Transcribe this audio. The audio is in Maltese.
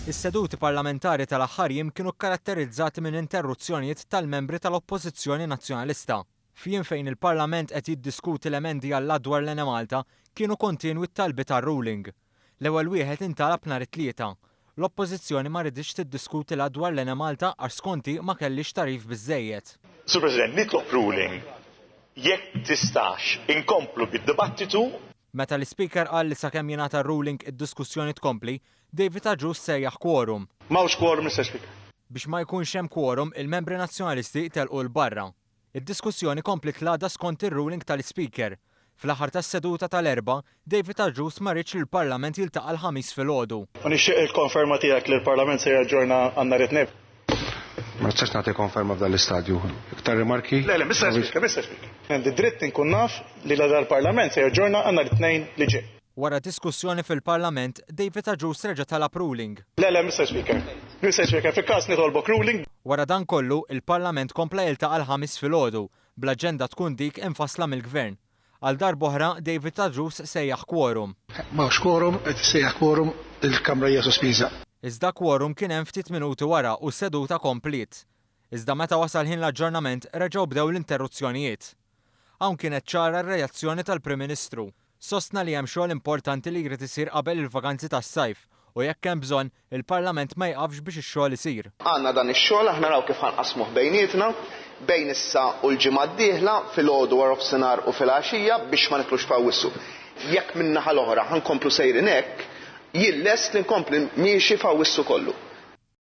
Is-seduti parlamentari tal-aħħar jiem kienu kkaratterizzati minn interruzzjonijiet tal-membri tal-Oppożizzjoni Nazzjonalista. F'jiem fejn il-Parlament qed jiddiskuti l-emendi għall dwar l-Enemalta kienu kontinwi t-talbi tar-ruling. L-ewwel wieħed intalab nhar it-tlieta. L-Oppożizzjoni ma rridx tiddiskuti l-dwar l-Enemalta għax skonti ma kellix tarif biżżejjed. Sur President, nitlob ruling jekk tistax inkomplu bid-dibattitu. Meta l-Speaker qal li sakemm jingħata ruling id-diskussjoni tkompli, David Agius sejjaħ quorum. M'hawnx quorum, Mr. Speaker. Biex ma jkunx hemm quorum, il-membri nazzjonalisti telqu l-barra. Id-diskussjoni komplit l-għada skont ir-ruling tal-Speaker. Fl-aħħar tas-seduta tal-Erba', David Agius ma rridx li l-Parlament jiltaqa' l-ħamis filgħodu. Ma nixtieq il-konferma tiegħek li l-Parlament se jaġġorna għan nhar it-tnejn. Ma nistax nagħti konferma f'dan l-istadju. Iktar rimarki? Le, Mr. Speaker. Għandi dritt inkun naf li l-Parlament se jaġġorna għan nhar it-tnejn li ġej. Wara diskussjoni fil-Parlament, David Agius reġa' talab ruling. Le, Mr. Speaker. Mr. Speaker, fil-każ nitolbok ruling. Wara dan kollu, il-Parlament kompla jiltaqa' l-ħamis filgħodu, bl-aġenda tkun dik infassla mill-Gvern. Għal darb'oħra, David Agius sejjaħ quorum. M'hawnx quorum, qed sejjaħ quorum il-Kamra hija sospiża. Iżda quorum kien hemm ftit minuti wara u s-seduta komplit. Iżda meta wasal ħin l-aġġornament reġgħu bdew l-interruzzjonijiet. Hawn kienet ċara r-reazzjoni tal-Prim Ministru. Sostna li hemm xogħol importanti li jrid isir qabel il-vakanzi tas-sajf u jekk hemm bżonn il-Parlament ma jqafx biex ix-xogħol isir. Għandna dan ix-xogħol aħna naraw kif ħanqasmuh bejnietna bejn issa u l-ġimgħa d-dieħla filgħodu wara nofsinhar u filgħaxija biex ma nitlux f'awwissu. Jekk min-naħa l-oħra ħankomplu sejrin hekk, jien lest li nkompli miexi f'awwissu kollu.